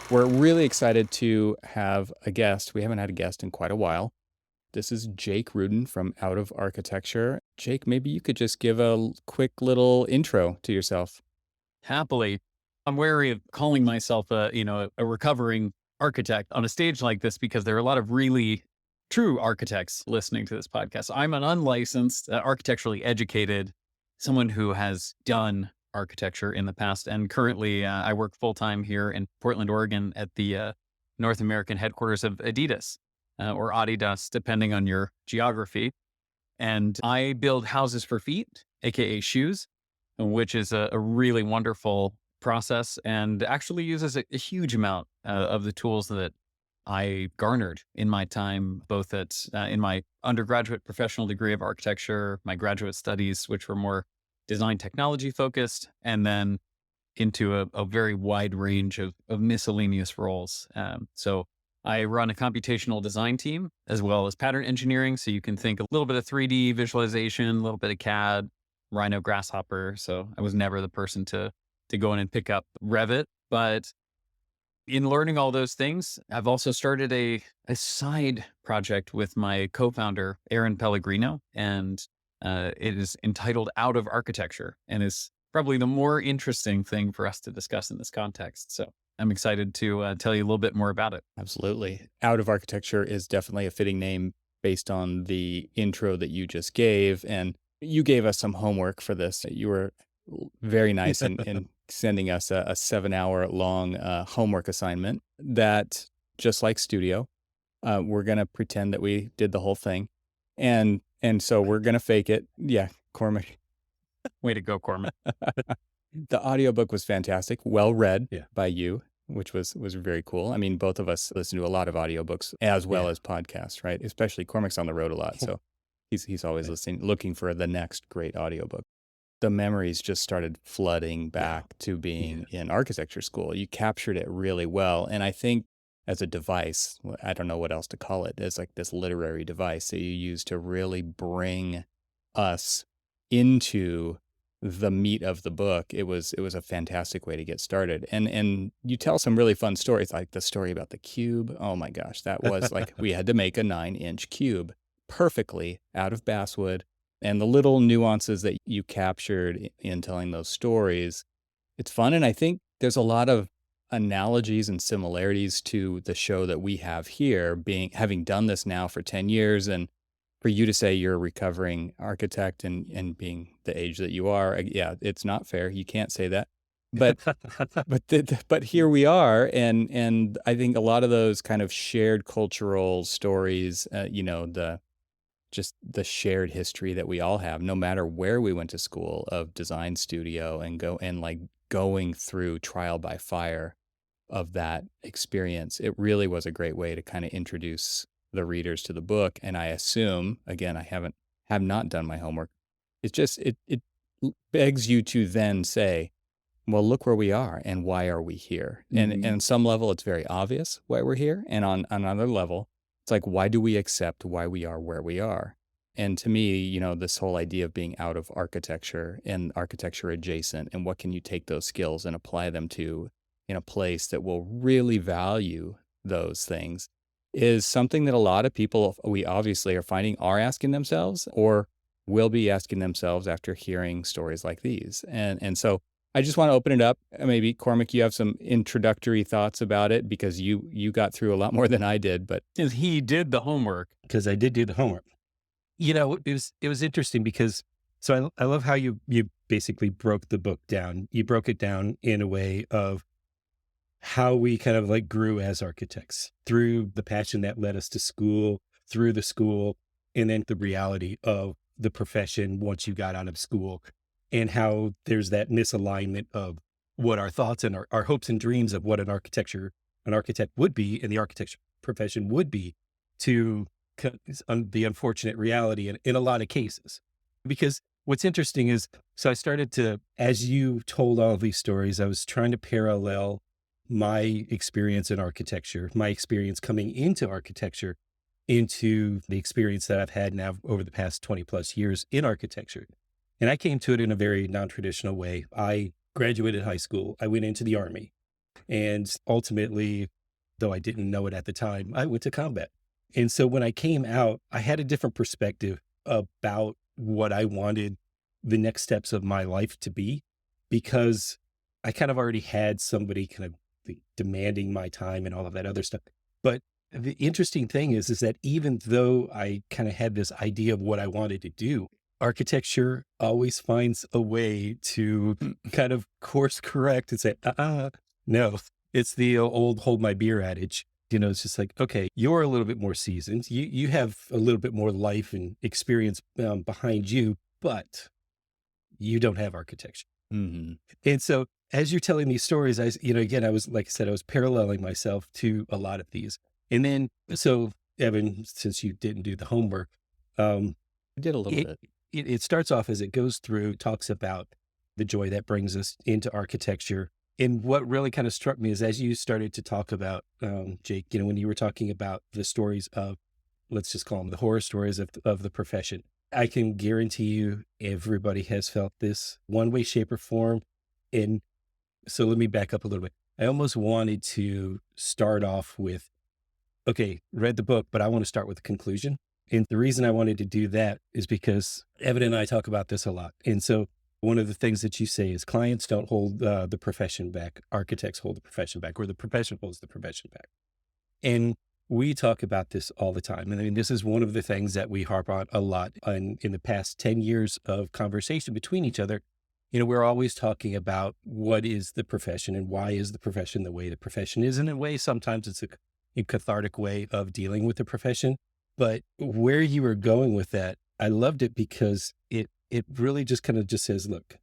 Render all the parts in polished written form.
We're really excited to have a guest. We haven't had a guest in quite a while. This is Jake Rudin from Out of Architecture. Jake, maybe you could just give a quick little intro to yourself. Happily. I'm wary of calling myself a recovering architect on a stage like this because there are a lot of really true architects listening to this podcast. I'm an unlicensed, architecturally educated, someone who has done architecture in the past. And currently, I work full time here in Portland, Oregon at the North American headquarters of Adidas or Adidas, depending on your geography. And I build houses for feet, AKA shoes, which is a really wonderful process and actually uses a huge amount of the tools that I garnered in my time, both in my undergraduate professional degree of architecture, my graduate studies, which were more design technology focused, and then into a very wide range of miscellaneous roles. So I run a computational design team as well as pattern engineering. So you can think a little bit of 3D visualization, a little bit of CAD, Rhino, Grasshopper. So I was never the person to go in and pick up Revit. But in learning all those things, I've also started a side project with my co-founder, Aaron Pellegrino, and it is entitled Out of Architecture and is probably the more interesting thing for us to discuss in this context. So I'm excited to tell you a little bit more about it. Absolutely. Out of Architecture is definitely a fitting name based on the intro that you just gave. And you gave us some homework for this. You were very nice in sending us a 7-hour long homework assignment that, just like Studio, we're going to pretend that we did the whole thing. And so we're going to fake it. Yeah, Cormac. Way to go, Cormac. The audiobook was fantastic, well read Yeah. by you, which was very cool. I mean, both of us listen to a lot of audiobooks as well Yeah. as podcasts, right? Especially Cormac's on the road a lot, so he's always Right. listening, looking for the next great audiobook. The memories just started flooding back to being in architecture school. You captured it really well, and I think as a device, I don't know what else to call it, it's like this literary device that you use to really bring us into the meat of the book. It was a fantastic way to get started. And you tell some really fun stories, like the story about the cube. Oh my gosh, that was like we had to make a 9-inch cube perfectly out of basswood. And the little nuances that you captured in telling those stories, it's fun. And I think there's a lot of analogies and similarities to the show that we have here, having done this now for 10 years. And for you to say you're a recovering architect and being the age that you are, yeah, it's not fair. You can't say that. But but here we are, and I think a lot of those kind of shared cultural stories, just the shared history that we all have, no matter where we went to school, of design studio and like going through trial by fire of that experience. It really was a great way to kind of introduce the readers to the book. And I assume, again, have not done my homework. It's just, it begs you to then say, well, look where we are and why are we here? And on some level, it's very obvious why we're here. And on another level, it's like, why do we accept why we are where we are? And to me, this whole idea of being out of architecture and architecture adjacent, and what can you take those skills and apply them to in a place that will really value those things, is something that a lot of people, we obviously are finding, are asking themselves or will be asking themselves after hearing stories like these. And so I just want to open it up. Maybe, Cormac, you have some introductory thoughts about it because you got through a lot more than I did. But He did the homework. Because I did do the homework. It was interesting because I love how you basically broke the book down. You broke it down in a way of how we kind of like grew as architects through the passion that led us to school, through the school, and then the reality of the profession once you got out of school, and how there's that misalignment of what our thoughts and our hopes and dreams of what an architect would be and the architecture profession would be to the unfortunate reality in a lot of cases. Because what's interesting is, so I started to, as you told all of these stories, I was trying to parallel my experience in architecture, my experience coming into architecture, into the experience that I've had now over the past 20 plus years in architecture. And I came to it in a very non-traditional way. I graduated high school. I went into the Army. And ultimately, though I didn't know it at the time, I went to combat. And so when I came out, I had a different perspective about what I wanted the next steps of my life to be, because I kind of already had somebody kind of demanding my time and all of that other stuff. But the interesting thing is that even though I kind of had this idea of what I wanted to do, architecture always finds a way to kind of course correct and say, no, it's the old hold my beer adage. You know, it's just like, okay, you're a little bit more seasoned. You have a little bit more life and experience behind you, but you don't have architecture. Hmm. And so as you're telling these stories, again, I was, like I said, I was paralleling myself to a lot of these. And then, so Evan, since you didn't do the homework, um, I did a little it, bit. it starts off as it goes through, talks about the joy that brings us into architecture. And what really kind of struck me is as you started to talk about, Jake, when you were talking about the stories of, let's just call them the horror stories of the profession, I can guarantee you everybody has felt this one way, shape, or form. And so let me back up a little bit. I almost wanted to start off with, okay, read the book, but I want to start with the conclusion. And the reason I wanted to do that is because Evan and I talk about this a lot. And so one of the things that you say is clients don't hold the profession back. Architects hold the profession back, or the profession holds the profession back. And we talk about this all the time. And I mean, this is one of the things that we harp on a lot in the past 10 years of conversation between each other. We're always talking about what is the profession and why is the profession the way the profession is. And in a way, sometimes it's a cathartic way of dealing with the profession. But where you were going with that, I loved it because it really just kind of just says, look,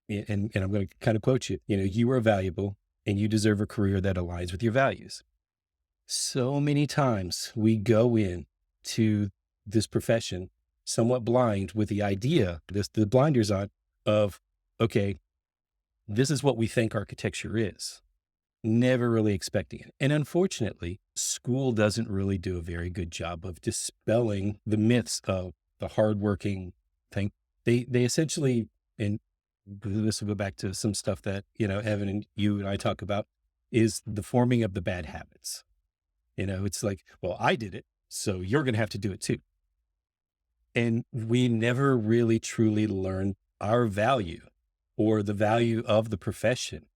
and I'm going to kind of quote you, you are valuable and you deserve a career that aligns with your values. So many times we go in to this profession somewhat blind with the idea, the blinders on of, okay, this is what we think architecture is, never really expecting it. And unfortunately, school doesn't really do a very good job of dispelling the myths of the hardworking thing. They essentially, and this will go back to some stuff that, Evan and you and I talk about, is the forming of the bad habits. It's like, well, I did it, so you're going to have to do it too. And we never really truly learn our value or the value of the profession,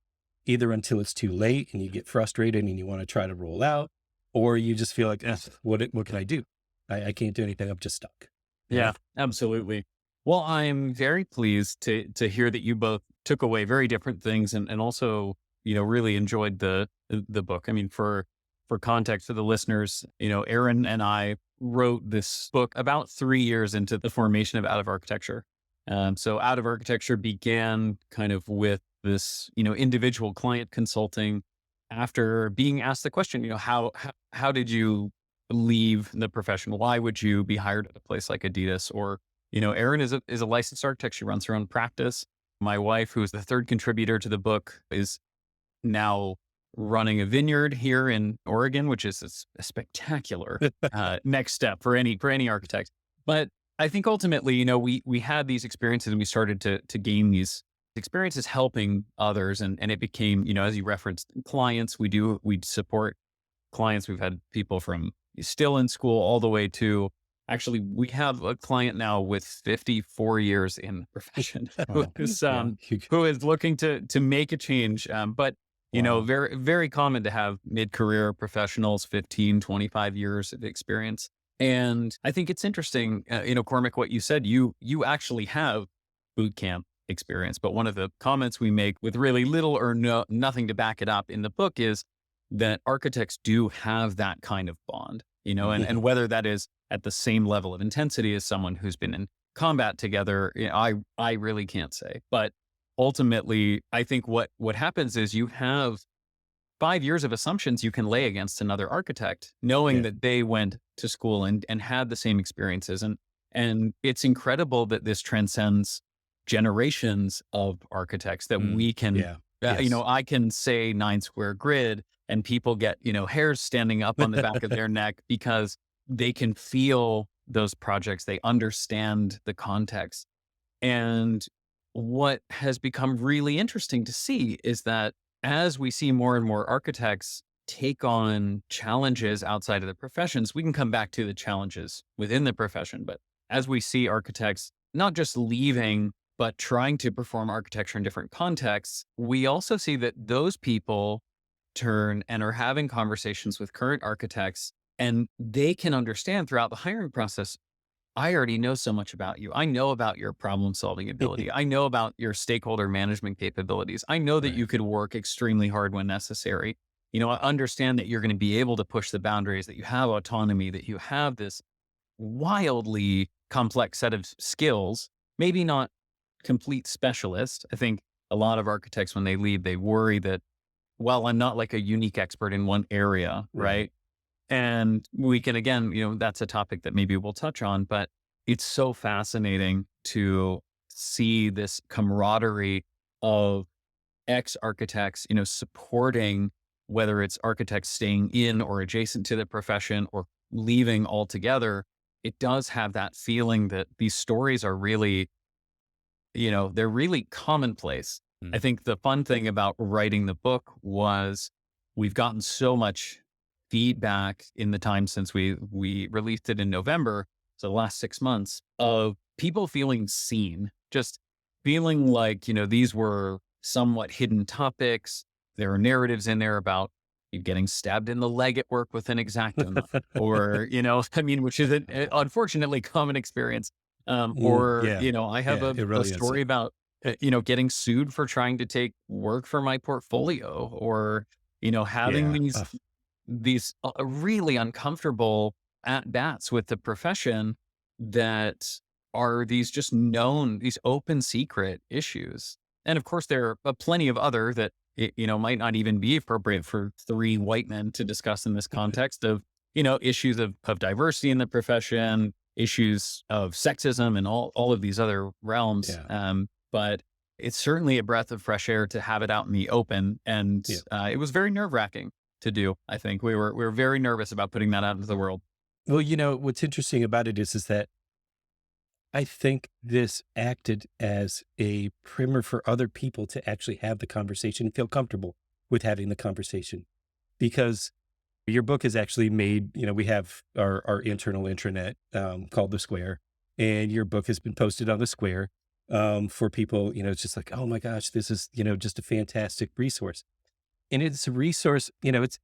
either until it's too late and you get frustrated and you want to try to roll out, or you just feel like, what can I do? I can't do anything. I'm just stuck. Yeah, absolutely. Well, I'm very pleased to hear that you both took away very different things and also, really enjoyed the book. I mean, for context for the listeners, Aaron and I wrote this book about 3 years into the formation of Out of Architecture. So Out of Architecture began kind of with this, individual client consulting after being asked the question, how did you leave the profession? Why would you be hired at a place like Adidas? Or, Aaron is a licensed architect. She runs her own practice. My wife, who is the third contributor to the book, is now running a vineyard here in Oregon, which is a spectacular next step for any architect. But I think ultimately, we had these experiences and we started to gain these experiences helping others. And it became, as you referenced, clients. We support clients. We've had people from still in school all the way to, actually, we have a client now with 54 years in the profession who is looking to make a change. But very, very common to have mid-career professionals, 15, 25 years of experience. And I think it's interesting, Cormac, what you said, you actually have boot camp experience. But one of the comments we make with really little or nothing to back it up in the book is that architects do have that kind of bond, and whether that is at the same level of intensity as someone who's been in combat together, I really can't say. But ultimately, I think what happens is you have 5 years of assumptions you can lay against another architect, knowing that they went to school and had the same experiences. And it's incredible that this transcends generations of architects, that we can, I can say 9 square grid and people get, hairs standing up on the back of their neck because they can feel those projects. They understand the context. And what has become really interesting to see is that as we see more and more architects take on challenges outside of the professions, we can come back to the challenges within the profession. But as we see architects not just leaving, but trying to perform architecture in different contexts, we also see that those people turn and are having conversations with current architects, and they can understand throughout the hiring process, I already know so much about you. I know about your problem solving ability. I know about your stakeholder management capabilities. I know that Right. you could work extremely hard when necessary. I understand that you're going to be able to push the boundaries, that you have autonomy, that you have this wildly complex set of skills, maybe not complete specialist. I think a lot of architects, when they leave, they worry that, well, I'm not like a unique expert in one area, Right. right? And we can, again, that's a topic that maybe we'll touch on, but it's so fascinating to see this camaraderie of ex architects, supporting, whether it's architects staying in or adjacent to the profession or leaving altogether. It does have that feeling that these stories are really, they're really commonplace. I Mm. think the fun thing about writing the book was we've gotten so much feedback in the time since we released it in November, so the last 6 months, of people feeling seen, just feeling like, these were somewhat hidden topics. There are narratives in there about you getting stabbed in the leg at work with an X-Acto knife, or, I mean, which is an unfortunately common experience. Or, Yeah. I have Yeah. a, It a really is. story about, getting sued for trying to take work for my portfolio, or, having Yeah. these really uncomfortable at bats with the profession that are these just known, these open secret issues. And of course, there are plenty of other that, might not even be appropriate for three white men to discuss in this context of, issues of diversity in the profession, issues of sexism, and all of these other realms. Yeah. But it's certainly a breath of fresh air to have it out in the open. And Yeah. it was very nerve wracking to do. I think we were very nervous about putting that out into the world. Well, what's interesting about it is that I think this acted as a primer for other people to actually have the conversation and feel comfortable with having the conversation. Because your book is actually made, we have our internal intranet called The Square, and your book has been posted on The Square for people, it's just like, oh my gosh, this is, just a fantastic resource. And it's a resource, it's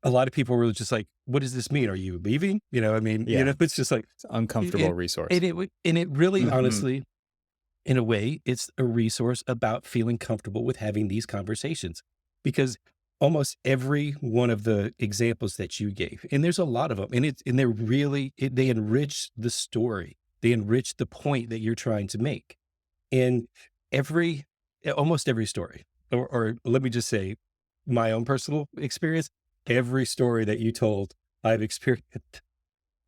a lot of people were just like, what does this mean? Are you leaving? I mean, Yeah, it's just like, it's an uncomfortable and, resource. and it really, Mhm. honestly, in a way, it's a resource about feeling comfortable with having these conversations because almost every one of the examples that you gave, and there's a lot of them, and they're really, they enrich the story. They enrich the point that you're trying to make. And every, almost every story, or let me just say my own personal experience, every story that you told, I've experienced.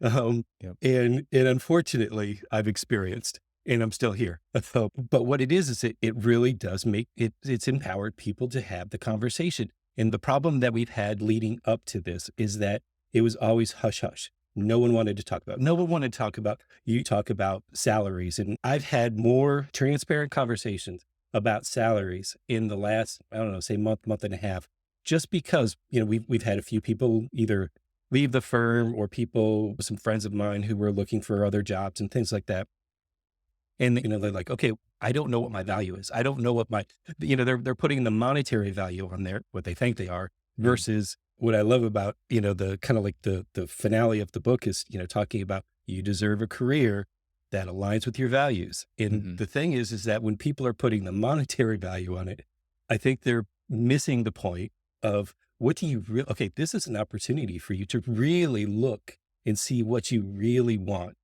Um, Yep. and unfortunately, I've experienced, and I'm still here. But what it is it really does make it, it's empowered people to have the conversation. And the problem that we've had leading up to this is that it was always hush hush. No one wanted to talk about. No one wanted to talk about. You talk about salaries, and I've had more transparent conversations about salaries in the last, I don't know, say month and a half, just because we've had a few people either leave the firm or people, some friends of mine who were looking for other jobs and things like that. And, they're like, okay, I don't know what my value is. I don't know what my, they're putting the monetary value on there, what they think they are, Mm. versus what I love about, the kind of like the finale of the book is, talking about you deserve a career that aligns with your values. And Mhm. the thing is that when people are putting the monetary value on it, I think they're missing the point of what do you really, okay, this is an opportunity for you to really look and see what you really want.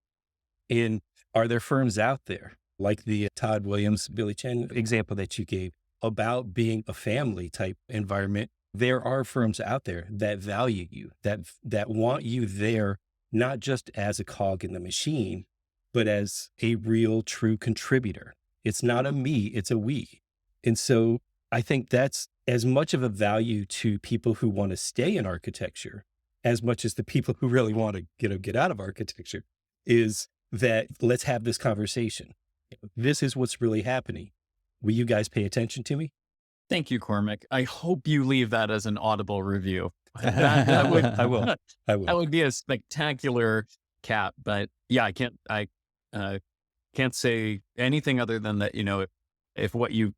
And are there firms out there like the Todd Williams, Billy Chen example that you gave about being a family type environment? There are firms out there that value you, that want you there, not just as a cog in the machine, but as a real true contributor. It's not a me, it's a we. And so I think that's as much of a value to people who want to stay in architecture as much as the people who really want to, get out of architecture, is that let's have this conversation. This is what's really happening. Will you guys pay attention to me? Thank you, Cormac. I hope you leave that as an audible review. That would I will. I that will. would be a spectacular cap. But yeah, I can't say anything other than that. If what you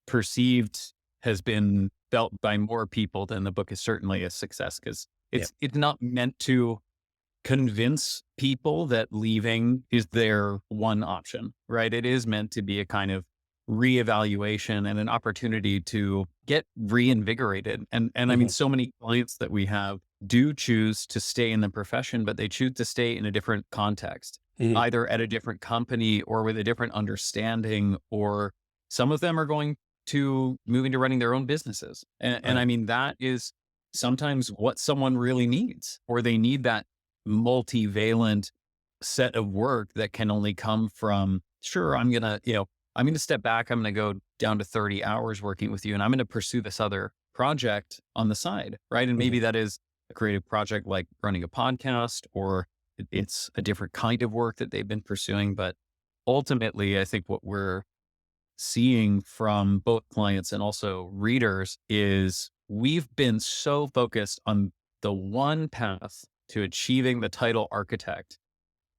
perceived has been felt by more people, then the book is certainly a success, because Yeah. it's not meant to convince people that leaving is their one option, right? It is meant to be a kind of reevaluation and an opportunity to get reinvigorated. And I mean, Mhm. so many clients that we have do choose to stay in the profession, but they choose to stay in a different context, Mhm. either at a different company or with a different understanding, or some of them are going to moving to running their own businesses. And Right. I mean, that is sometimes what someone really needs, or they need that multivalent set of work that can only come from, sure, I'm going to step back. I'm going to go down to 30 hours working with you, and I'm going to pursue this other project on the side. Right. And Mhm. maybe that is a creative project like running a podcast, or it's a different kind of work that they've been pursuing. But ultimately, I think what we're seeing from both clients and also readers is we've been so focused on the one path to achieving the title architect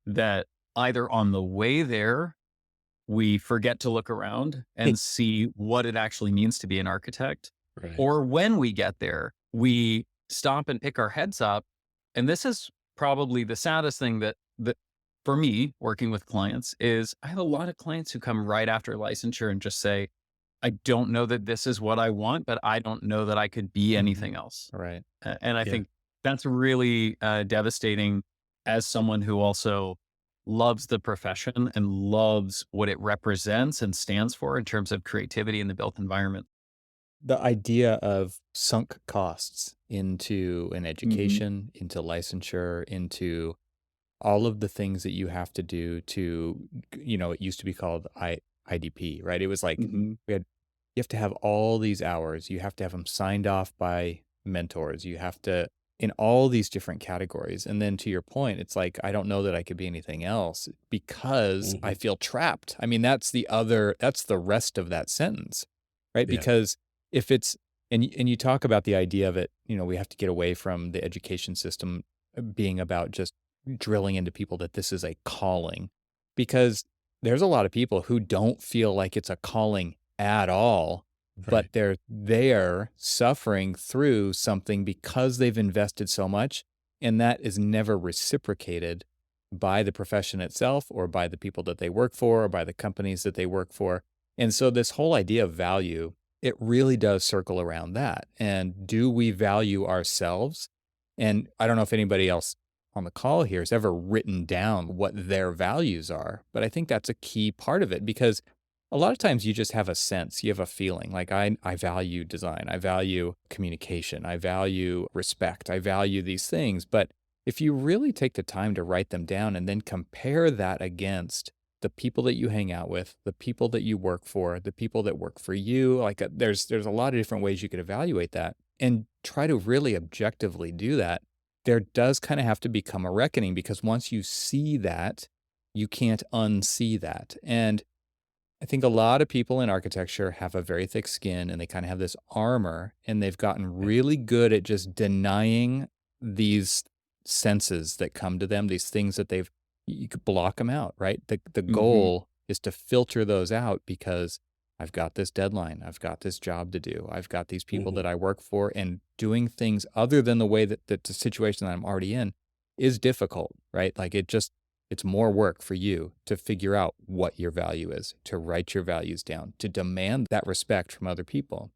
that either on the way there, we forget to look around and see what it actually means to be an architect, Right. or when we get there, we stop and pick our heads up. And this is probably the saddest thing that for me working with clients is I have a lot of clients who come right after licensure and just say, I don't know that this is what I want, but I don't know that I could be Mhm. anything else. Right. And I Yeah. think that's really devastating, as someone who also loves the profession and loves what it represents and stands for in terms of creativity in the built environment. The idea of sunk costs into an Hmm. education, into licensure, into all of the things that you have to do to, it used to be called IDP, right? It was like Hmm. you have to have all these hours. You have to have them signed off by mentors. You have to, in all these different categories. And then to your point, it's like, I don't know that I could be anything else because I Mhm. feel trapped. I mean, that's the rest of that sentence, right? Yeah. Because if it's, and you talk about the idea of it, we have to get away from the education system being about just drilling into people that this is a calling, because there's a lot of people who don't feel like it's a calling at all, but Right. they're there suffering through something because they've invested so much, and that is never reciprocated by the profession itself or by the people that they work for or by the companies that they work for. And so this whole idea of value, it really does circle around that. And do we value ourselves? And I don't know if anybody else on the call here has ever written down what their values are, but I think that's a key part of it, because a lot of times you just have a sense, you have a feeling like I value design, I value communication, I value respect, I value these things. But if you really take the time to write them down and then compare that against the people that you hang out with, the people that you work for, the people that work for you, like there's a lot of different ways you could evaluate that and try to really objectively do that. There does kind of have to become a reckoning, because once you see that, you can't unsee that. And I think a lot of people in architecture have a very thick skin and they kind of have this armor, and they've gotten Yeah. really good at just denying these senses that come to them, these things that you could block them out, right? The Hmm. goal is to filter those out, because I've got this deadline, I've got this job to do, I've got these people Mhm. that I work for, and doing things other than the way that the situation that I'm already in is difficult, right? Like it's more work for you to figure out what your value is, to write your values down, to demand that respect from other people.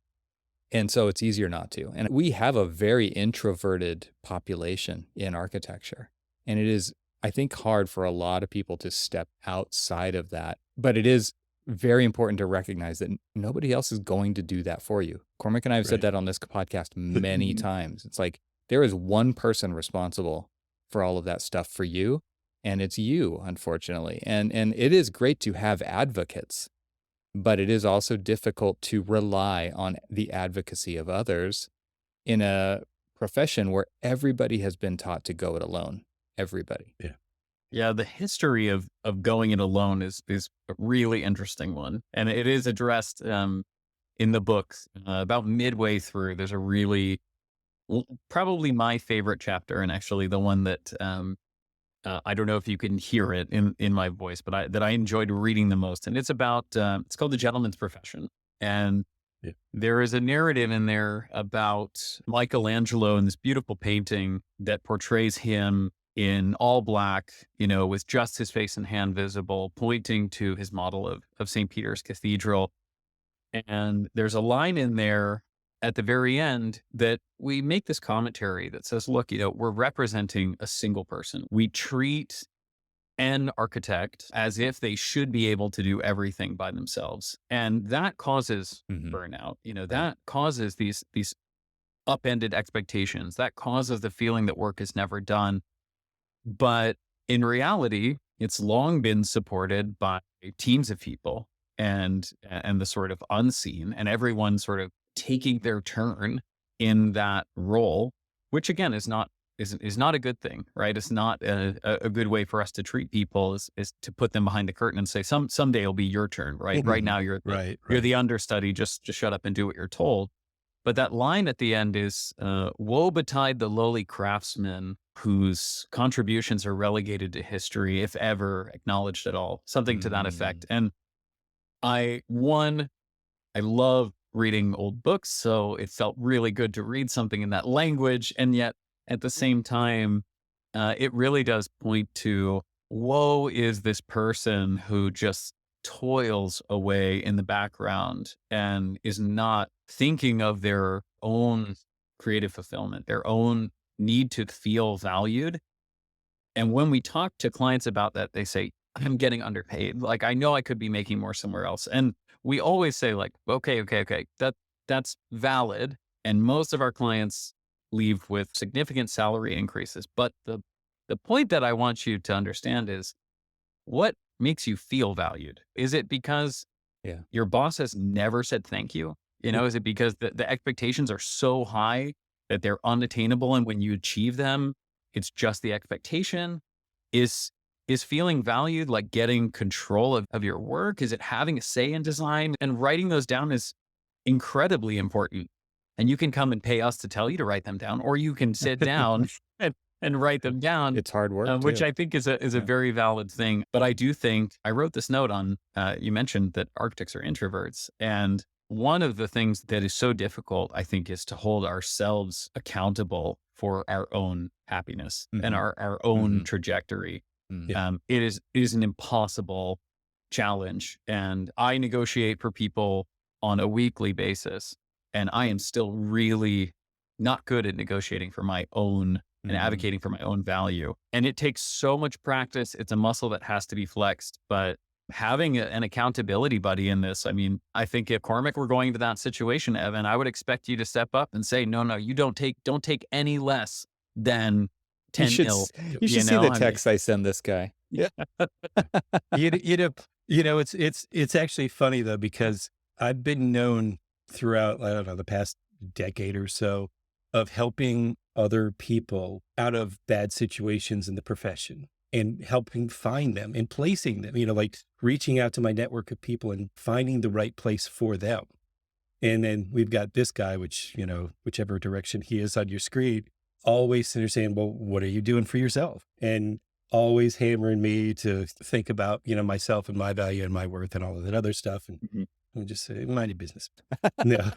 And so it's easier not to. And we have a very introverted population in architecture. And it is, I think, hard for a lot of people to step outside of that. But it is very important to recognize that nobody else is going to do that for you. Cormac and I have said Right. that on this podcast many Hmm. times. It's like there is one person responsible for all of that stuff for you, and it's you, unfortunately. And it is great to have advocates, but it is also difficult to rely on the advocacy of others in a profession where everybody has been taught to go it alone. Everybody. Yeah. Yeah, the history of going it alone is a really interesting one, and it is addressed. in the book, about midway through, there's a really, probably my favorite chapter, and actually the one that I don't know if you can hear it in my voice, but that I enjoyed reading the most. And it's about, it's called The Gentleman's Profession. And Yeah. there is a narrative in there about Michelangelo and this beautiful painting that portrays him in all black, with just his face and hand visible, pointing to his model of St. Peter's Cathedral. And there's a line in there at the very end that we make this commentary that says, look, we're representing a single person. We treat an architect as if they should be able to do everything by themselves. And that causes Mhm. burnout. Right. That causes these upended expectations. That causes the feeling that work is never done. But in reality, it's long been supported by teams of people and the sort of unseen, and everyone sort of taking their turn in that role, which again is not a good thing, right? It's not a good way for us to treat people, is to put them behind the curtain and say, someday it'll be your turn, right? Right now Right. you're Right. the understudy, just shut up and do what you're told. But that line at the end is, woe betide the lowly craftsman whose contributions are relegated to history, if ever acknowledged at all, something to that effect. Mm. And I love reading old books, so it felt really good to read something in that language. And yet at the same time, it really does point to, woe is this person who just toils away in the background and is not thinking of their own creative fulfillment, their own need to feel valued. And when we talk to clients about that, they say, I'm getting underpaid. Like, I know I could be making more somewhere else. And we always say, like, okay. That's valid. And most of our clients leave with significant salary increases. But the point that I want you to understand is, what makes you feel valued? Is it because Yeah. your boss has never said thank you? Is it because the expectations are so high that they're unattainable, and when you achieve them, it's just the expectation? Is feeling valued like getting control of your work? Is it having a say in design? And writing those down is incredibly important. And you can come and pay us to tell you to write them down, or you can sit down and write them down, It's hard work which too. I think is a Yeah. very valid thing. But I do think I wrote this note on, you mentioned that architects are introverts. And one of the things that is so difficult, I think, is to hold ourselves accountable for our own happiness and Mhm. our own Mhm. trajectory. Mm. Yeah. It is an impossible challenge. And I negotiate for people on a weekly basis. And I am still really not good at negotiating for my own and Mhm. advocating for my own value. And it takes so much practice. It's a muscle that has to be flexed. But having an accountability buddy in this, I mean, I think if Cormac were going to that situation, Evan, I would expect you to step up and say, no, you don't take any less than You 10 should mil, you should see the I mean, text I send this guy. Yeah. You, it's actually funny though, because I've been known throughout, I don't know, the past decade or so of helping other people out of bad situations in the profession and helping find them and placing them, like reaching out to my network of people and finding the right place for them. And then we've got this guy, which, whichever direction he is on your screen, always sitting there saying, well, what are you doing for yourself? And always hammering me to think about, myself and my value and my worth and all of that other stuff. And Mhm. I'm just say, mind your business. No,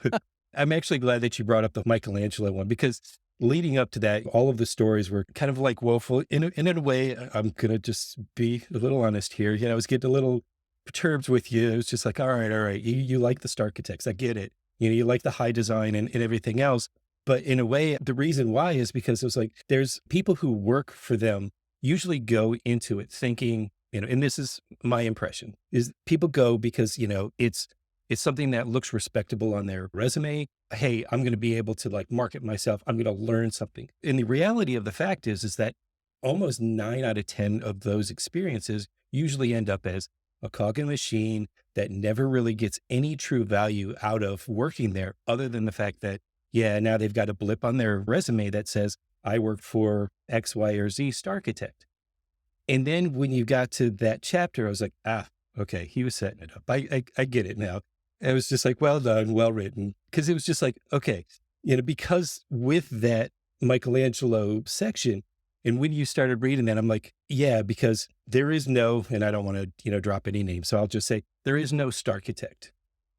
I'm actually glad that you brought up the Michelangelo one, because leading up to that, all of the stories were kind of like woeful. In a way, I'm going to just be a little honest here. I was getting a little perturbed with you. It was just like, all right. You like the star architects. I get it. You like the high design and everything else. But in a way, the reason why is because it was like, there's people who work for them usually go into it thinking, and this is my impression, is people go because, it's something that looks respectable on their resume. Hey, I'm going to be able to like market myself. I'm going to learn something. And the reality of the fact is that almost 9 out of 10 of those experiences usually end up as a cog in a machine that never really gets any true value out of working there, other than the fact that, yeah, now they've got a blip on their resume that says, I work for X, Y, or Z star architect. And then when you got to that chapter, I was like, okay, he was setting it up. I get it now. And it was just like, well done, well written. Because it was just like, okay, because with that Michelangelo section, and when you started reading that, I'm like, yeah, because there is no, and I don't want to, drop any names. So I'll just say there is no starchitect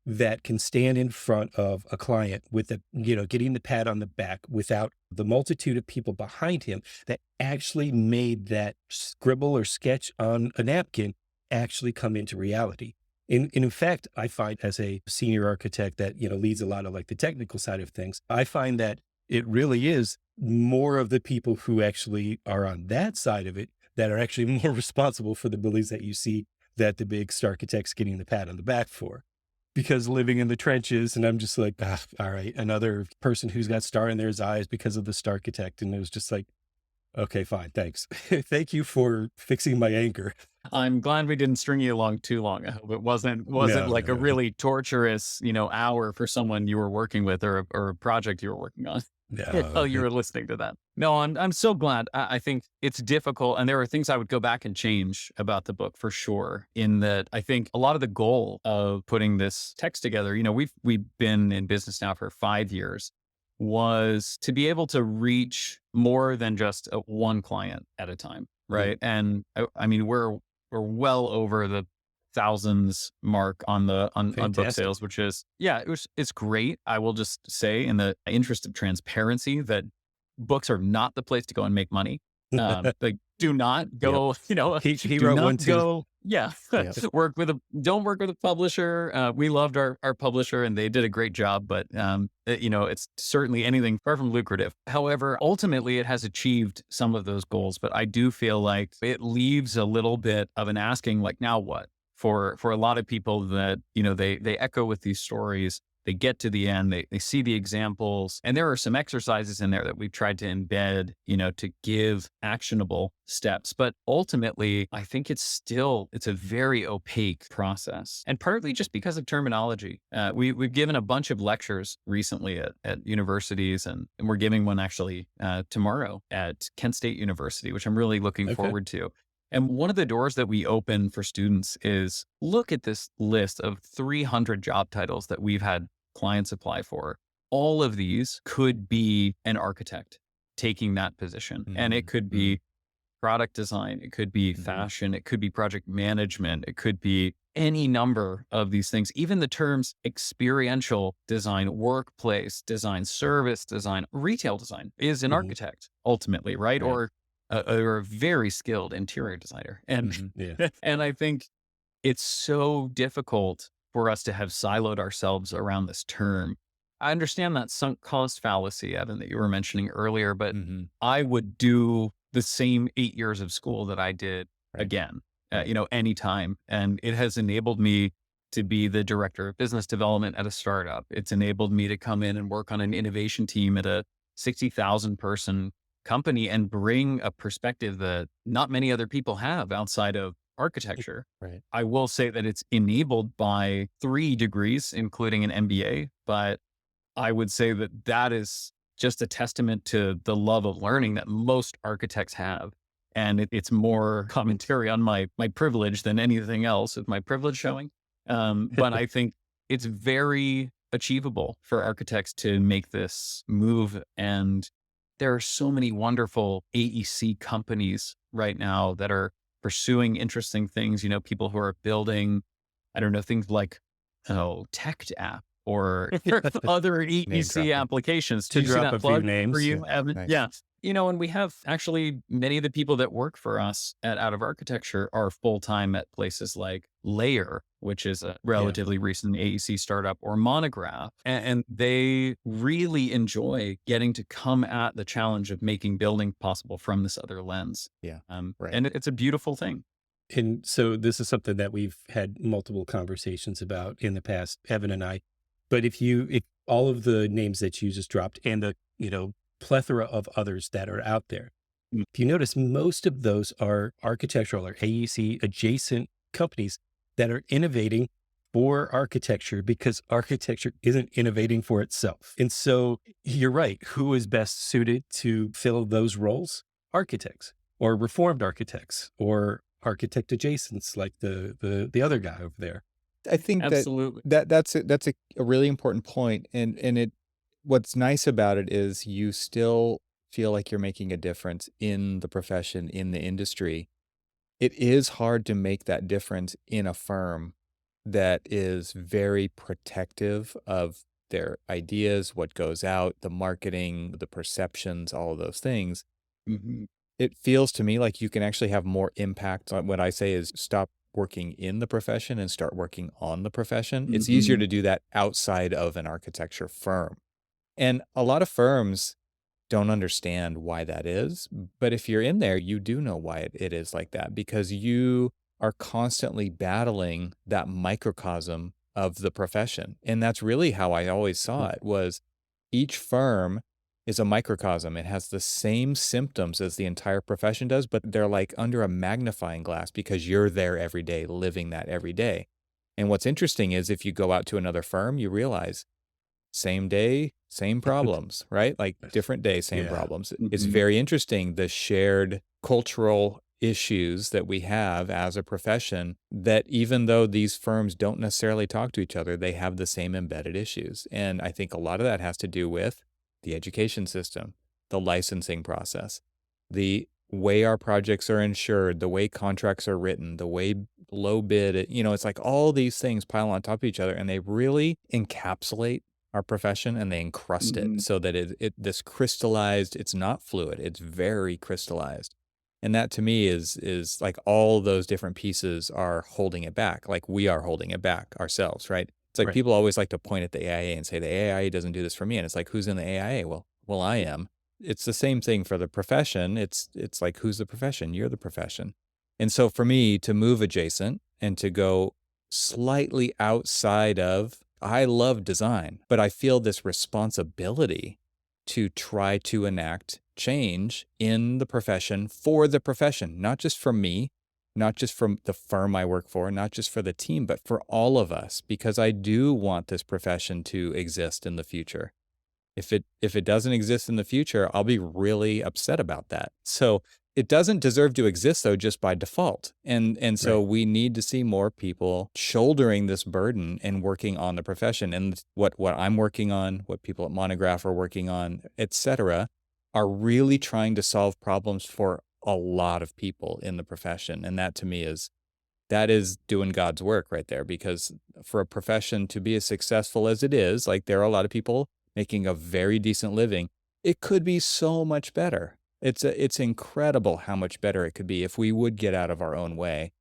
that can stand in front of a client with getting the pat on the back without the multitude of people behind him that actually made that scribble or sketch on a napkin actually come into reality. In fact, I find as a senior architect that, leads a lot of like the technical side of things, I find that it really is more of the people who actually are on that side of it that are actually more responsible for the buildings that you see that the big star architect's getting the pat on the back for. Because living in the trenches, and I'm just like, all right, another person who's got star in their eyes because of the star architect. And it was just like, okay, fine, thanks. Thank you for fixing my anger. I'm glad we didn't string you along too long. I hope it wasn't No, like a no, really torturous, hour for someone you were working with or a project you were working on. no. Oh, you were listening to that. No, I'm so glad. I think it's difficult, and there are things I would go back and change about the book for sure. In that, I think a lot of the goal of putting this text together, we've been in business now for 5 years, was to be able to reach more than just one client at a time, Yeah, right? And I mean, we're well over the thousands mark on on book fantastic. sales, which is, yeah, it's great. I will just say, in the interest of transparency, that books are not the place to go and make money. Like, do not Yep. go, He do wrote one not too. go. Yeah. Yep. Don't work with a publisher. We loved our publisher and they did a great job, but, it's certainly anything far from lucrative. However, ultimately it has achieved some of those goals, but I do feel like it leaves a little bit of an asking, like, now what? For a lot of people that, they echo with these stories. They get to the end, they see the examples, and there are some exercises in there that we've tried to embed, to give actionable steps. But ultimately, I think it's a very opaque process, and partly just because of terminology. We've given a bunch of lectures recently at universities, and we're giving one actually tomorrow at Kent State University, which I'm really looking Okay. forward to. And one of the doors that we open for students is, look at this list of 300 job titles that we've had clients apply for. All of these could be an architect taking that position. And it could Mm-hmm. be product design, it could be Mm-hmm. fashion, it could be project management, it could be any number of these things. Even the terms experiential design, workplace design, service design, retail design is an Hmm. architect ultimately, right? Right. Or a very skilled interior designer. And Mm-hmm. Yeah. and I think it's so difficult for us to have siloed ourselves around this term. I understand that sunk cost fallacy, Evan, that you were mentioning earlier, but Mm-hmm. I would do the same 8 years of school that I did Right. again, Right. anytime. And it has enabled me to be the director of business development at a startup. It's enabled me to come in and work on an innovation team at a 60,000 person company and bring a perspective that not many other people have outside of architecture. Right. I will say that it's enabled by 3 degrees, including an MBA, but I would say that that is just a testament to the love of learning that most architects have. And it's more commentary on my privilege than anything else, with my privilege showing. But I think it's very achievable for architects to make this move. And there are so many wonderful AEC companies right now that are pursuing interesting things, people who are building, I don't know, things like, Text app or other Name EEC dropping. applications. To Do you see drop a that few plug for names. you, Yeah. Evan? Nice. Yeah. And we have actually many of the people that work for us at Out of Architecture are full-time at places like Layer, which is a Yeah. relatively recent AEC startup, or Monograph. And they really enjoy getting to come at the challenge of making building possible from this other lens. Yeah. Right. And it's a beautiful thing. And so this is something that we've had multiple conversations about in the past, Evan and I. But if all of the names that you just dropped and the, plethora of others that are out there, Mm. if you notice, most of those are architectural or AEC adjacent companies that are innovating for architecture because architecture isn't innovating for itself. And so you're right. Who is best suited to fill those roles? Architects or reformed architects or architect adjacents like the other guy over there. I think that Absolutely. that's a really important point, and it what's nice about it is you still feel like you're making a difference in the profession, in the industry. It is hard to make that difference in a firm that is very protective of their ideas, what goes out, the marketing, the perceptions, all of those things. Hmm. It feels to me like you can actually have more impact on what I say is stop working in the profession and start working on the profession. It's easier Hmm. to do that outside of an architecture firm. And a lot of firms don't understand why that is. But if you're in there, you do know why it is like that because you are constantly battling that microcosm of the profession. And that's really how I always saw it was each firm is a microcosm. It has the same symptoms as the entire profession does, but they're like under a magnifying glass because you're there every day, living that every day. And what's interesting is if you go out to another firm, you realize same day, same problems, right? Like different day, same Yeah. problems. It's Hmm. very interesting the shared cultural issues that we have as a profession that even though these firms don't necessarily talk to each other, they have the same embedded issues. And I think a lot of that has to do with the education system, the licensing process, the way our projects are insured, the way contracts are written, the way low bid, it's like all these things pile on top of each other and they really encapsulate our profession and they encrust it Hmm. so that it this crystallized, it's not fluid, it's very crystallized. And that to me is like all those different pieces are holding it back. Like we are holding it back ourselves, right? It's like Right. people always like to point at the AIA and say the AIA doesn't do this for me. And it's like, who's in the AIA? Well, I am. It's the same thing for the profession. It's like who's the profession? You're the profession. And so for me to move adjacent and to go slightly outside of I love design, but I feel this responsibility to try to enact change in the profession for the profession, not just for me, not just from the firm I work for, not just for the team, but for all of us, because I do want this profession to exist in the future. If it doesn't exist in the future, I'll be really upset about that. So it doesn't deserve to exist though just by default. And so Right. we need to see more people shouldering this burden and working on the profession. And what I'm working on, what people at Monograph are working on, et cetera, are really trying to solve problems for a lot of people in the profession. And that to me that is doing God's work right there because for a profession to be as successful as it is, like there are a lot of people making a very decent living, it could be so much better. It's incredible how much better it could be if we would get out of our own way.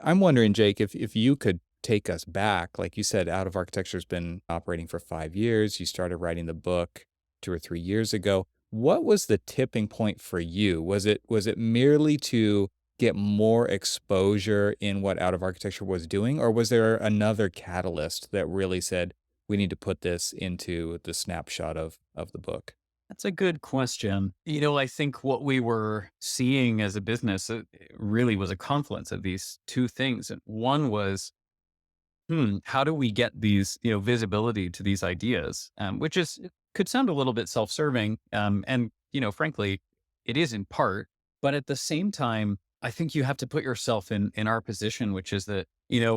I'm wondering, Jake, if you could take us back, like you said, Out of Architecture's been operating for 5 years. You started writing the book 2 or 3 years ago. What was the tipping point for you? Was it merely to get more exposure in what Out of Architecture was doing, or was there another catalyst that really said we need to put this into the snapshot of the book? That's a good question. I think what we were seeing as a business it really was a confluence of these two things. And one was, how do we get these, visibility to these ideas? Which is it could sound a little bit self-serving, and frankly, it is in part. But at the same time, I think you have to put yourself in our position, which is that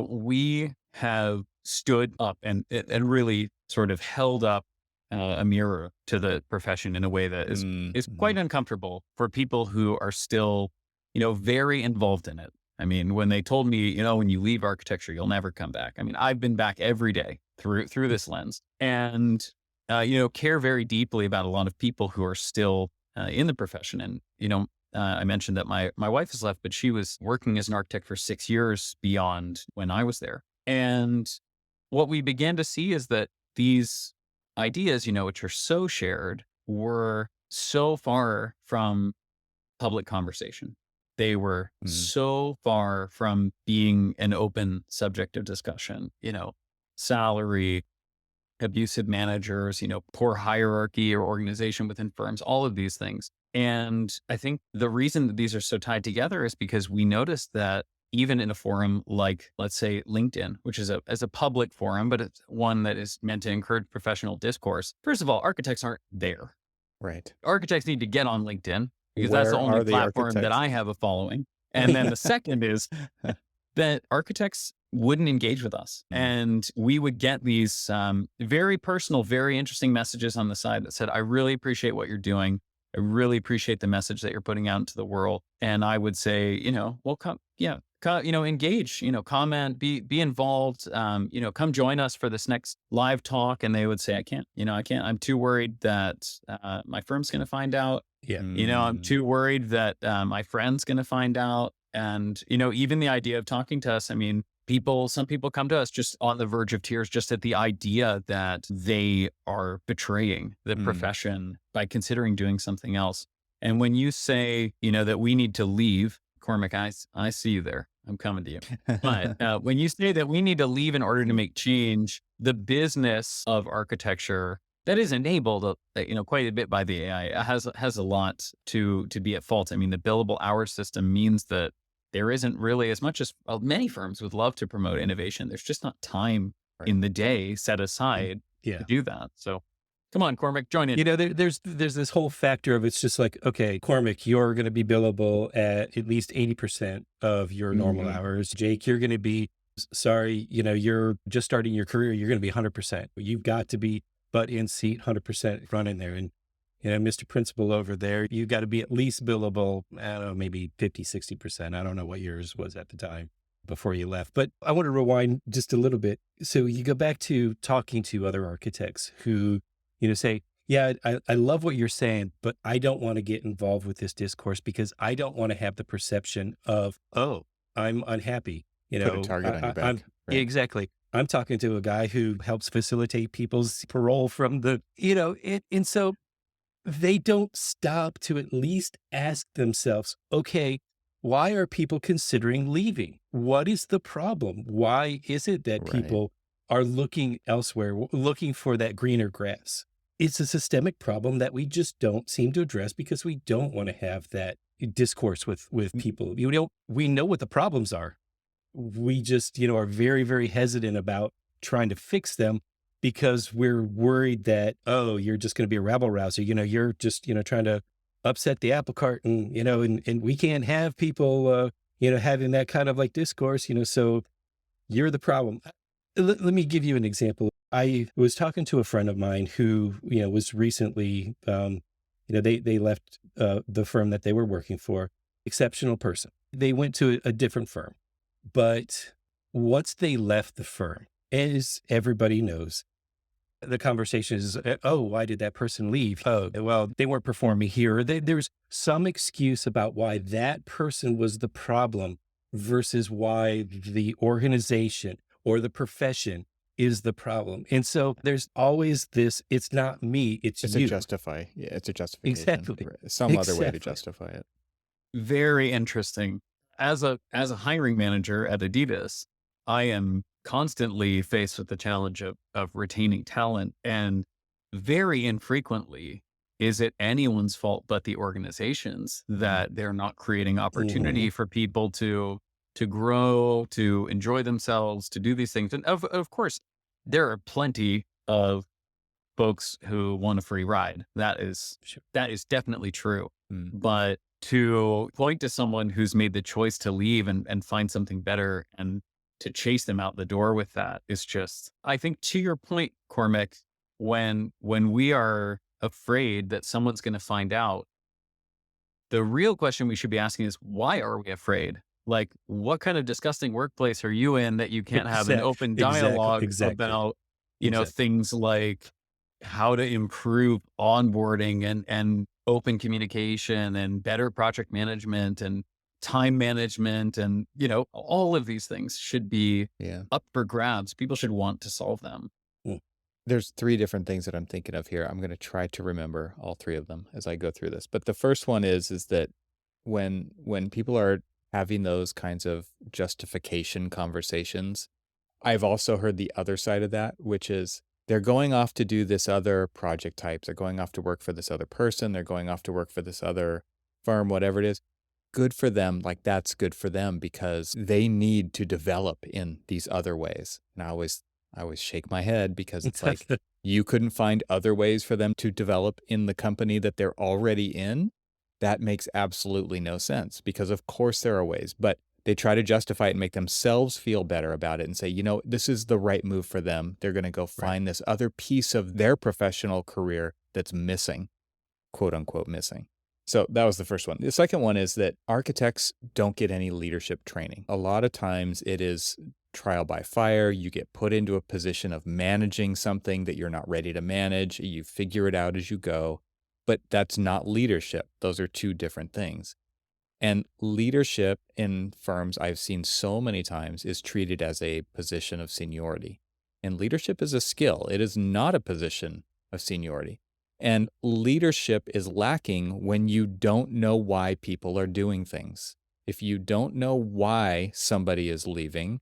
we have stood up and really sort of held up a mirror to the profession in a way that is quite Mhm. uncomfortable for people who are still, very involved in it. I mean, when they told me, when you leave architecture, you'll never come back. I mean, I've been back every day through this lens, and care very deeply about a lot of people who are still in the profession. And I mentioned that my wife has left, but she was working as an architect for 6 years beyond when I was there. And what we began to see is that these ideas, which are so shared, were so far from public conversation. They were Mm. so far from being an open subject of discussion, salary, abusive managers, poor hierarchy or organization within firms, all of these things. And I think the reason that these are so tied together is because we noticed that even in a forum like, let's say, LinkedIn, which is a public forum, but it's one that is meant to encourage professional discourse. First of all, architects aren't there. Right. Architects need to get on LinkedIn because that's the Where only are the platform that architects? I have a following. And then the second is that architects wouldn't engage with us. And we would get these very personal, very interesting messages on the side that said, I really appreciate what you're doing. I really appreciate the message that you're putting out into the world. And I would say, well, come, yeah, engage, comment, be involved, come join us for this next live talk. And they would say, I can't, I'm too worried that my firm's going to find out. Yeah. I'm too worried that my friend's going to find out. And, even the idea of talking to us, I mean, some people come to us just on the verge of tears, just at the idea that they are betraying the profession by considering doing something else. And when you say, that we need to leave, Cormac, I see you there. I'm coming to you. But when you say that we need to leave in order to make change, the business of architecture that is enabled, quite a bit by the AI has a lot to be at fault. I mean, the billable hour system means that there isn't really, as much as many firms would love to promote innovation, there's just not time in the day set aside to do that. So come on, Cormac, join in. There's this whole factor of, it's just like, okay, Cormac, you're going to be billable at least 80% of your normal hours. Jake, you're going to be, sorry, you're just starting your career. You're going to be 100%. You've got to be butt in seat, 100% running there. And, Mr. Principal over there, you've got to be at least billable, I don't know, maybe 50, 60%. I don't know what yours was at the time before you left. But I want to rewind just a little bit. So you go back to talking to other architects who, say, yeah, I love what you're saying, but I don't want to get involved with this discourse because I don't want to have the perception of, oh, I'm unhappy. Put a target on your back. Right? Exactly. I'm talking to a guy who helps facilitate people's parole from the, and so they don't stop to at least ask themselves, okay, why are people considering leaving? What is the problem? Why is it that people are looking elsewhere, looking for that greener grass? It's a systemic problem that we just don't seem to address because we don't want to have that discourse with people. We know what the problems are. We just, are very, very hesitant about trying to fix them because we're worried that, oh, you're just going to be a rabble rouser. You're just, trying to upset the apple cart and, and we can't have people, having that kind of like discourse, so you're the problem. Let me give you an example. I was talking to a friend of mine who, was recently, they left the firm that they were working for. Exceptional person. They went to a different firm. But once they left the firm, as everybody knows, the conversation is, oh, why did that person leave? Oh, well, they weren't performing here. There's some excuse about why that person was the problem versus why the organization or the profession is the problem. And so there's always this, it's not me, it's you. It's a justification. Exactly. Some other way to justify it. Very interesting. As a hiring manager at Adidas, I am constantly faced with the challenge of retaining talent. And very infrequently is it anyone's fault but the organization's that they're not creating opportunity for people to grow, to enjoy themselves, to do these things. And of course, there are plenty of folks who want a free ride. That is definitely true. But to point to someone who's made the choice to leave and find something better and to chase them out the door with that is just, I think, to your point, Cormac, when we are afraid that someone's going to find out, the real question we should be asking is, why are we afraid? Like, what kind of disgusting workplace are you in that you can't have an open dialogue about, things like how to improve onboarding and open communication and better project management and time management and, all of these things should be up for grabs. People should want to solve them. There's 3 different things that I'm thinking of here. I'm going to try to remember all 3 of them as I go through this. But the first one is that when people are having those kinds of justification conversations, I've also heard the other side of that, which is they're going off to do this other project types. They're going off to work for this other person. They're going off to work for this other firm, whatever it is. Good for them. Like, that's good for them because they need to develop in these other ways. And I always shake my head because it's like, you couldn't find other ways for them to develop in the company that they're already in. That makes absolutely no sense because of course there are ways, but they try to justify it and make themselves feel better about it and say, this is the right move for them. They're going to go Right. find this other piece of their professional career that's missing, quote unquote, missing. So that was the first one. The second one is that architects don't get any leadership training. A lot of times it is trial by fire. You get put into a position of managing something that you're not ready to manage. You figure it out as you go, but that's not leadership. Those are two different things. And leadership in firms I've seen so many times is treated as a position of seniority. And leadership is a skill. It is not a position of seniority. And leadership is lacking when you don't know why people are doing things. If you don't know why somebody is leaving,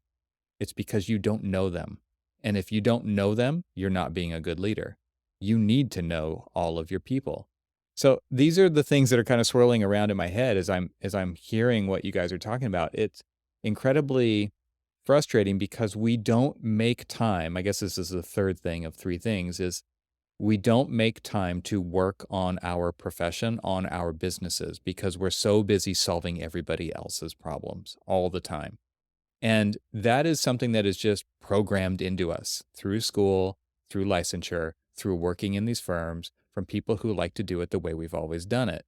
it's because you don't know them. And if you don't know them, you're not being a good leader. You need to know all of your people. So these are the things that are kind of swirling around in my head as I'm hearing what you guys are talking about. It's incredibly frustrating because we don't make time. I guess this is the third thing of three things is we don't make time to work on our profession, on our businesses, because we're so busy solving everybody else's problems all the time. And that is something that is just programmed into us through school, through licensure, through working in these firms, from people who like to do it the way we've always done it,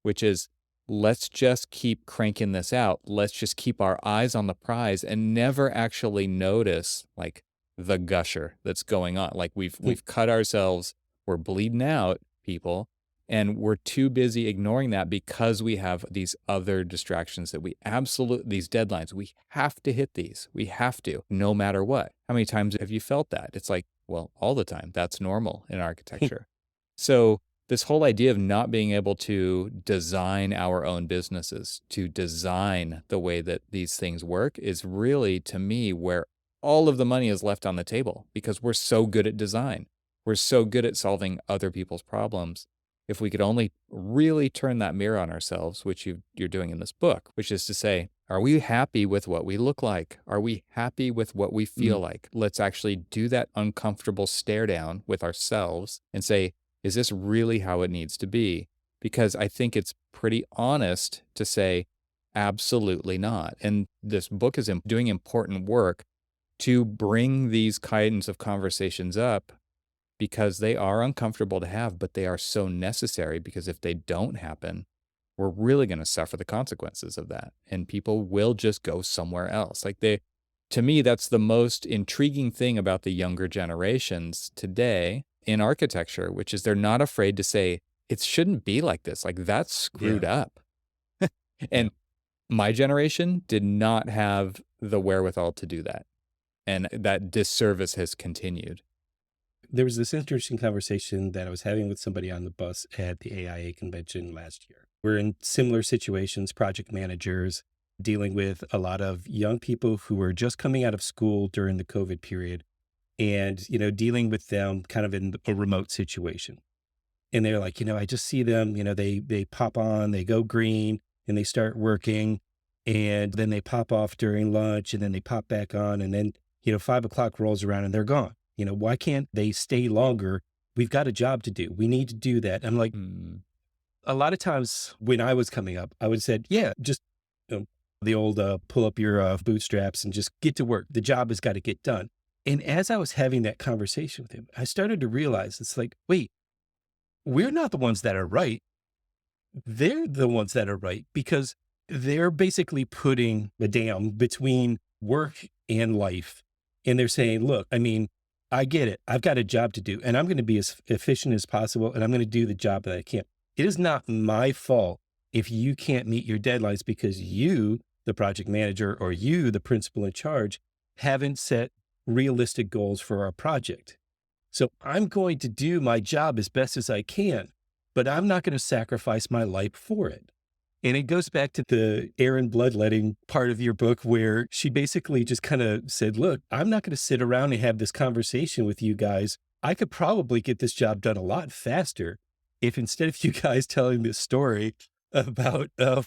which is let's just keep cranking this out. Let's just keep our eyes on the prize and never actually notice like the gusher that's going on. Like we've cut ourselves, we're bleeding out, people, and we're too busy ignoring that because we have these other distractions that these deadlines, we have to hit these. We have to, no matter what. How many times have you felt that? It's like, well, all the time. That's normal in architecture. So this whole idea of not being able to design our own businesses, to design the way that these things work is really, to me, where all of the money is left on the table because we're so good at design. We're so good at solving other people's problems. If we could only really turn that mirror on ourselves, which you're doing in this book, which is to say, are we happy with what we look like? Are we happy with what we feel like? Let's actually do that uncomfortable stare down with ourselves and say, is this really how it needs to be? Because I think it's pretty honest to say, absolutely not. And this book is doing important work to bring these kinds of conversations up because they are uncomfortable to have, but they are so necessary because if they don't happen, we're really going to suffer the consequences of that. And people will just go somewhere else. To me, that's the most intriguing thing about the younger generations today in architecture, which is they're not afraid to say, it shouldn't be like this. Like that's screwed up. And my generation did not have the wherewithal to do that. And that disservice has continued. There was this interesting conversation that I was having with somebody on the bus at the AIA convention last year. We're in similar situations, project managers, dealing with a lot of young people who were just coming out of school during the COVID period and, dealing with them kind of in a remote situation. And they're like, I just see them, they pop on, they go green and they start working and then they pop off during lunch and then they pop back on. And then, 5 o'clock rolls around and they're gone. Why can't they stay longer? We've got a job to do. We need to do that. I'm like, a lot of times when I was coming up, I would have said, yeah, just the old pull up your bootstraps and just get to work. The job has got to get done. And as I was having that conversation with him, I started to realize it's like, wait, we're not the ones that are right. They're the ones that are right because they're basically putting a dam between work and life. And they're saying, look, I get it. I've got a job to do and I'm going to be as efficient as possible and I'm going to do the job that I can. It is not my fault if you can't meet your deadlines because you, the project manager, or you, the principal in charge, haven't set realistic goals for our project. So I'm going to do my job as best as I can, but I'm not going to sacrifice my life for it. And it goes back to the Aaron bloodletting part of your book where she basically just kind of said, look, I'm not going to sit around and have this conversation with you guys. I could probably get this job done a lot faster if instead of you guys telling this story about, I'm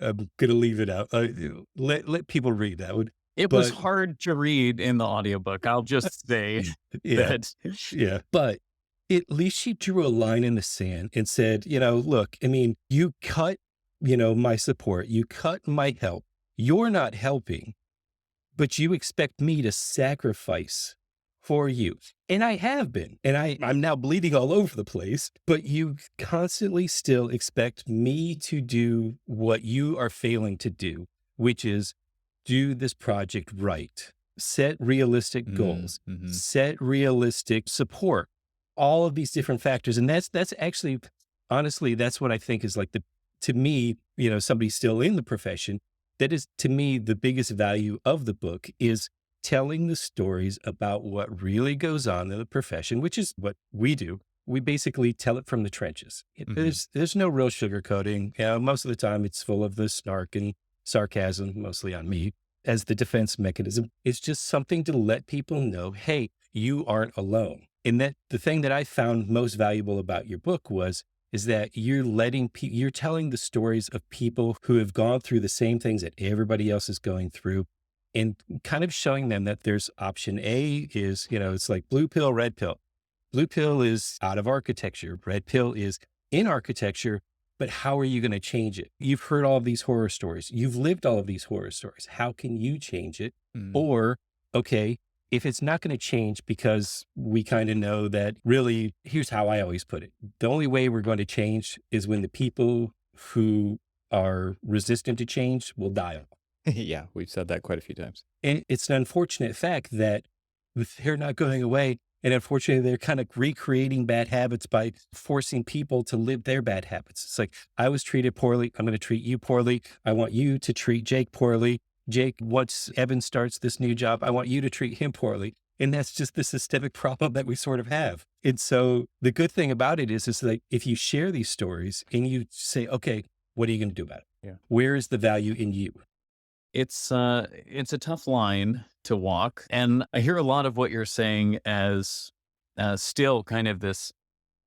going to leave it out. Let people read that one. It was hard to read in the audiobook. I'll just say that. Yeah. But at least she drew a line in the sand and said, look, you cut my support. You cut my help. You're not helping, but you expect me to sacrifice for you. And I have been, and I'm now bleeding all over the place, but you constantly still expect me to do what you are failing to do, which is do this project right, set realistic goals, Mm-hmm. set realistic support, all of these different factors. And that's actually, honestly, that's what I think is like to me, somebody still in the profession, that is to me, the biggest value of the book is telling the stories about what really goes on in the profession, which is what we do. We basically tell it from the trenches. Mm-hmm. There's no real sugarcoating. Most of the time it's full of the snark and sarcasm, mostly on me, as the defense mechanism. It's just something to let people know, hey, you aren't alone. And that the thing that I found most valuable about your book is that you're telling the stories of people who have gone through the same things that everybody else is going through, and kind of showing them that there's option A is, it's like blue pill, red pill. Blue pill is out of architecture. Red pill is in architecture, but how are you going to change it? You've heard all of these horror stories. You've lived all of these horror stories. How can you change it? Mm. Or, okay, if it's not going to change because we kind of know that really, here's how I always put it. The only way we're going to change is when the people who are resistant to change will die off. Yeah, we've said that quite a few times. And it's an unfortunate fact that they're not going away. And unfortunately, they're kind of recreating bad habits by forcing people to live their bad habits. It's like, I was treated poorly. I'm going to treat you poorly. I want you to treat Jake poorly. Jake, once Evan starts this new job, I want you to treat him poorly. And that's just the systemic problem that we sort of have. And so the good thing about it is that if you share these stories and you say, okay, what are you going to do about it? Yeah. Where is the value in you? It's a tough line to walk. And I hear a lot of what you're saying as still kind of this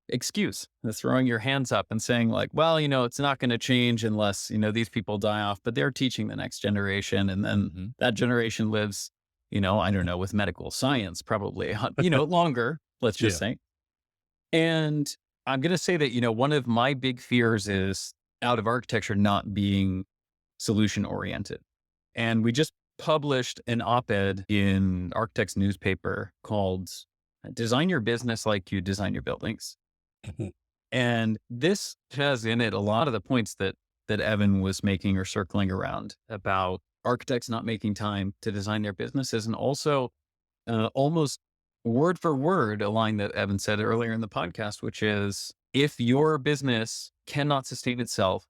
excuse, the throwing your hands up and saying like, well, it's not going to change unless, these people die off, but they're teaching the next generation. And then that generation lives, I don't know, with medical science, probably, longer, let's just say. And I'm going to say that, one of my big fears is out of architecture not being solution oriented. And we just published an op-ed in Architect's newspaper called Design Your Business Like You Design Your Buildings. And this has in it a lot of the points that Evan was making or circling around about architects not making time to design their businesses. And also almost word for word a line that Evan said earlier in the podcast, which is, if your business cannot sustain itself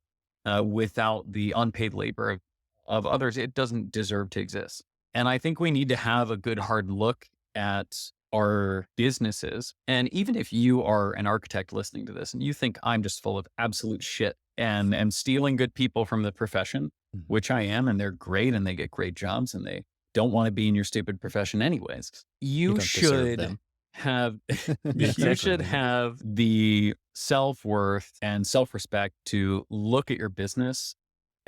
without the unpaid labor of others, it doesn't deserve to exist. And I think we need to have a good hard look at our businesses. And even if you are an architect listening to this and you think I'm just full of absolute shit and am stealing good people from the profession, which I am, and they're great and they get great jobs and they don't want to be in your stupid profession anyways, you should have you should have the self-worth and self-respect to look at your business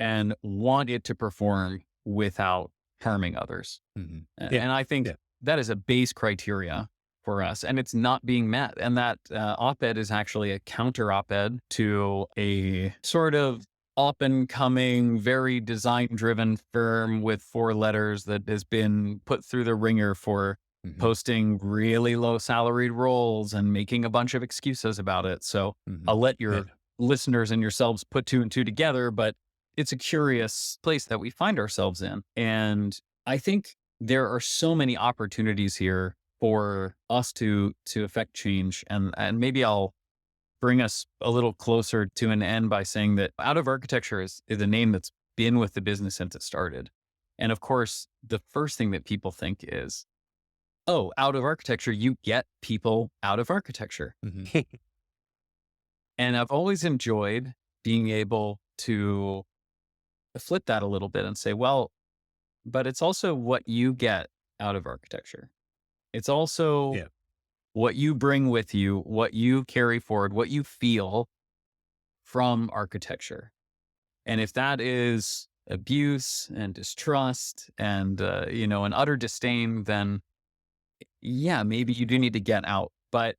and want it to perform without harming others. And I think that is a base criteria for us, and it's not being met. And that op-ed is actually a counter op-ed to a sort of up-and-coming, very design-driven firm with 4 letters that has been put through the ringer for posting really low salaried roles and making a bunch of excuses about it. So I'll let your listeners and yourselves put 2 and 2 together, but it's a curious place that we find ourselves in. And I think there are so many opportunities here for us to affect change. And maybe I'll bring us a little closer to an end by saying that Out of Architecture is a name that's been with the business since it started. And of course, the first thing that people think is, oh, out of architecture, you get people out of architecture. And I've always enjoyed being able to flip that a little bit and say, well, but it's also what you get out of architecture. It's also what you bring with you, what you carry forward, what you feel from architecture. And if that is abuse and distrust and, an utter disdain, then yeah, maybe you do need to get out. But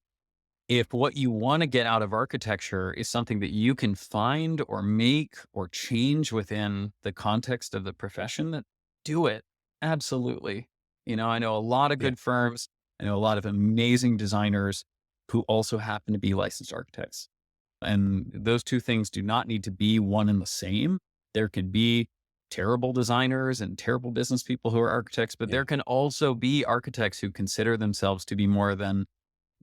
if what you want to get out of architecture is something that you can find or make or change within the context of the profession, then do it. Absolutely. I know a lot of Yeah. good firms. I know a lot of amazing designers who also happen to be licensed architects. And those two things do not need to be one and the same. There can be terrible designers and terrible business people who are architects, but Yeah. there can also be architects who consider themselves to be more than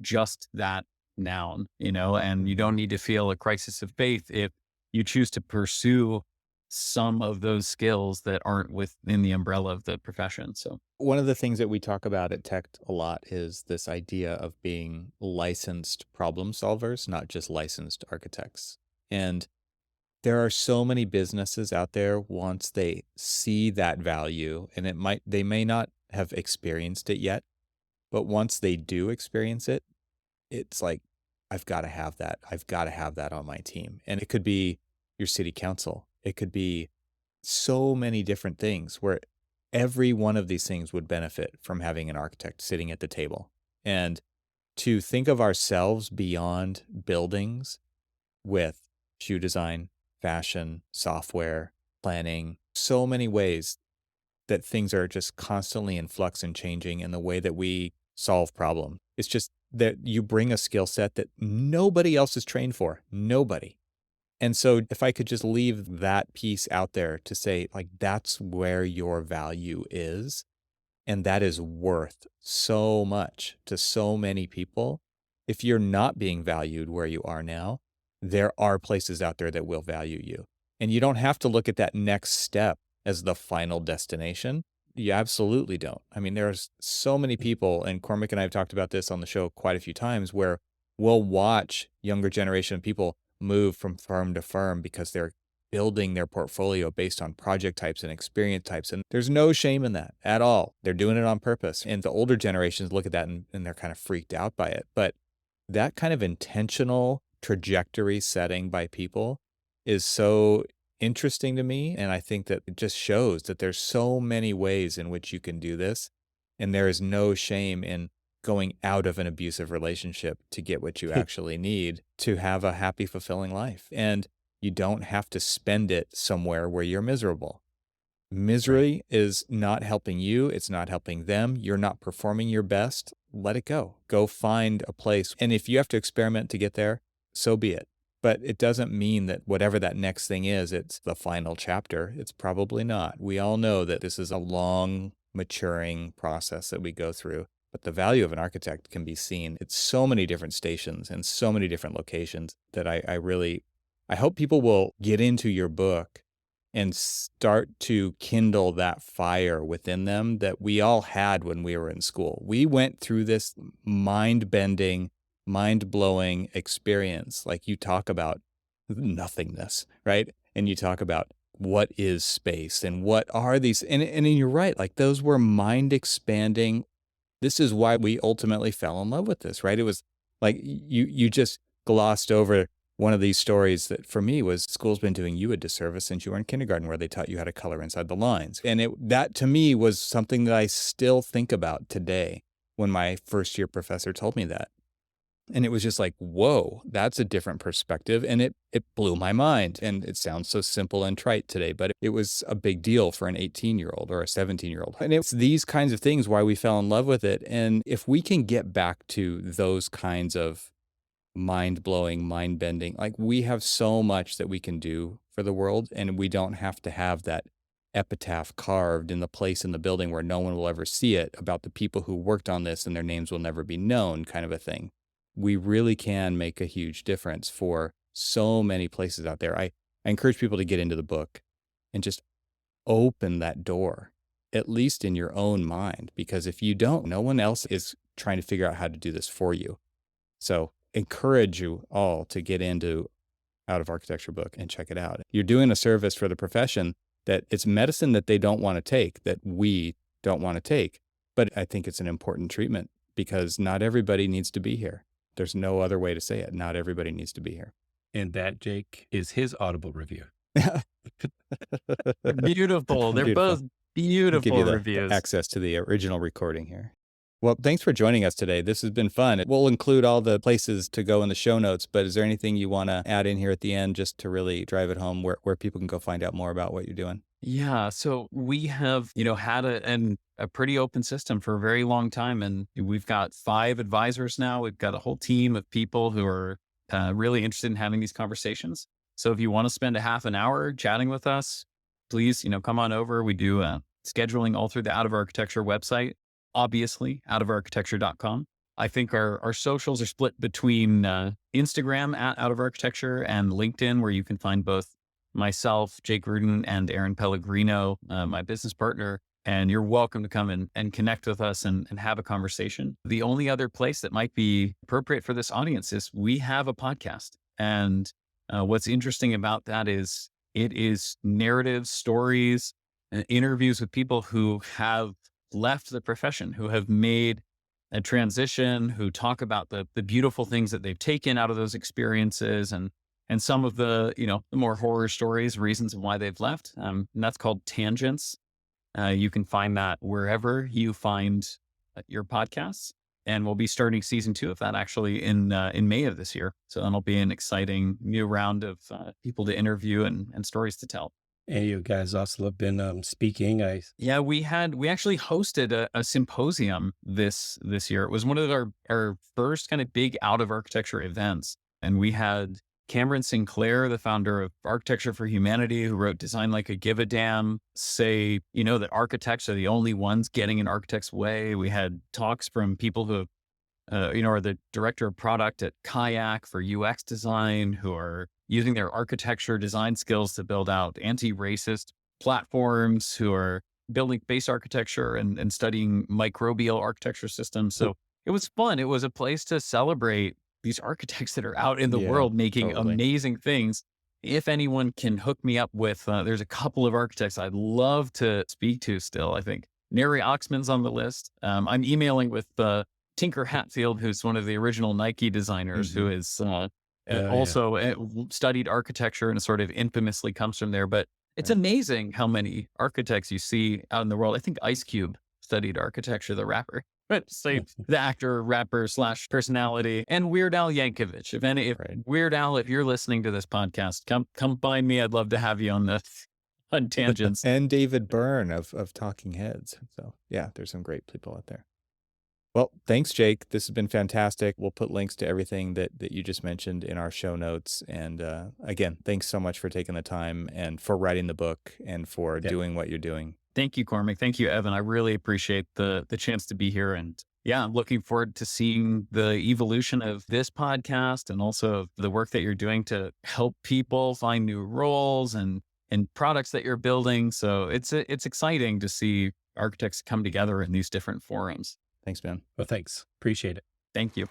just that noun, and you don't need to feel a crisis of faith if you choose to pursue some of those skills that aren't within the umbrella of the profession. So, One of the things that we talk about at Tech a lot is this idea of being licensed problem solvers, not just licensed architects. And there are so many businesses out there once they see that value, and they may not have experienced it yet, but once they do experience it, it's like, I've got to have that. I've got to have that on my team. And it could be your city council. It could be so many different things where every one of these things would benefit from having an architect sitting at the table. And to think of ourselves beyond buildings with shoe design, fashion, software, planning, so many ways that things are just constantly in flux and changing in the way that we solve problems. It's just that you bring a skill set that nobody else is trained for. Nobody. And so if I could just leave that piece out there to say, like, that's where your value is, and that is worth so much to so many people. If you're not being valued where you are now, there are places out there that will value you. And you don't have to look at that next step as the final destination. You absolutely don't. I mean, there's so many people, and Cormac and I have talked about this on the show quite a few times, where we'll watch younger generation of people move from firm to firm because they're building their portfolio based on project types and experience types. And there's no shame in that at all. They're doing it on purpose. And the older generations look at that and they're kind of freaked out by it. But that kind of intentional trajectory setting by people is so interesting to me. And I think that it just shows that there's so many ways in which you can do this. And there is no shame in going out of an abusive relationship to get what you actually need to have a happy, fulfilling life. And you don't have to spend it somewhere where you're miserable. Misery is not helping you. It's not helping them. You're not performing your best. Let it go. Go find a place. And if you have to experiment to get there, so be it. But it doesn't mean that whatever that next thing is, it's the final chapter. It's probably not. We all know that this is a long, maturing process that we go through. But the value of an architect can be seen at so many different stations and so many different locations that I hope people will get into your book and start to kindle that fire within them that we all had when we were in school. We went through this mind-bending, mind-blowing experience. Like you talk about nothingness, right? And you talk about what is space and what are these, and you're right, like those were mind-expanding. This is why we ultimately fell in love with this, right? It was like you just glossed over one of these stories that for me was school's been doing you a disservice since you were in kindergarten, where they taught you how to color inside the lines. And that to me was something that I still think about today when my first year professor told me that. And it was just like, whoa, that's a different perspective. And it blew my mind. And it sounds so simple and trite today, but it was a big deal for an 18-year-old or a 17-year-old. And it's these kinds of things why we fell in love with it. And if we can get back to those kinds of mind-blowing, mind-bending, like we have so much that we can do for the world, and we don't have to have that epitaph carved in the place in the building where no one will ever see it about the people who worked on this and their names will never be known, kind of a thing. We really can make a huge difference for so many places out there. I encourage people to get into the book and just open that door, at least in your own mind, because if you don't, no one else is trying to figure out how to do this for you. So encourage you all to get into Out of Architecture book and check it out. You're doing a service for the profession that it's medicine that they don't want to take, that we don't want to take. But I think it's an important treatment because not everybody needs to be here. There's no other way to say it. Not everybody needs to be here. And that, Jake, is his Audible review. Beautiful. They're Beautiful. both I'll give beautiful you the reviews. access to the original recording here. Well, thanks for joining us today. This has been fun. We'll include all the places to go in the show notes, but is there anything you want to add in here at the end just to really drive it home where people can go find out more about what you're doing? Yeah. So we have, had a pretty open system for a very long time. And we've got 5 advisors now. We've got a whole team of people who are really interested in having these conversations. So if you want to spend a half an hour chatting with us, please, come on over. We do scheduling all through the Out of Architecture website, obviously, outofarchitecture.com. I think our socials are split between Instagram at Out of Architecture and LinkedIn, where you can find both myself, Jake Rudin, and Aaron Pellegrino, my business partner. And you're welcome to come and connect with us and have a conversation. The only other place that might be appropriate for this audience is we have a podcast. And what's interesting about that is it is narratives, stories, interviews with people who have left the profession, who have made a transition, who talk about the beautiful things that they've taken out of those experiences and some of the, the more horror stories, reasons why they've left. And that's called Tangents. You can find that wherever you find your podcasts. And we'll be starting season 2 of that actually in May of this year. So that'll be an exciting new round of people to interview and stories to tell. And you guys also have been speaking. Yeah, we actually hosted a symposium this year. It was one of our first kind of big Out of Architecture events. And we had Cameron Sinclair, the founder of Architecture for Humanity, who wrote Design Like a Give a Damn, say, that architects are the only ones getting in architect's way. We had talks from people who, are the director of product at Kayak for UX design, who are using their architecture design skills to build out anti-racist platforms, who are building base architecture and studying microbial architecture systems. So it was fun. It was a place to celebrate these architects that are out in the Yeah, world making totally. amazing things. If anyone can hook me up with, there's a couple of architects I'd love to speak to still. I think Neri Oxman's on the list. I'm emailing with Tinker Hatfield, who's one of the original Nike designers, who is also studied architecture and sort of infamously comes from there. But it's Right. amazing how many architects you see out in the world. I think Ice Cube studied architecture, the rapper. But say the actor, rapper / personality, and Weird Al Yankovic. If Right. Weird Al, if you're listening to this podcast, come find me. I'd love to have you on Tangents. And David Byrne of Talking Heads. So yeah, there's some great people out there. Well, thanks, Jake. This has been fantastic. We'll put links to everything that you just mentioned in our show notes. And again, thanks so much for taking the time and for writing the book and for doing what you're doing. Thank you, Cormac. Thank you, Evan. I really appreciate the chance to be here. And yeah, I'm looking forward to seeing the evolution of this podcast and also the work that you're doing to help people find new roles and products that you're building. So it's exciting to see architects come together in these different forums. Thanks, man. Well, thanks. Appreciate it. Thank you.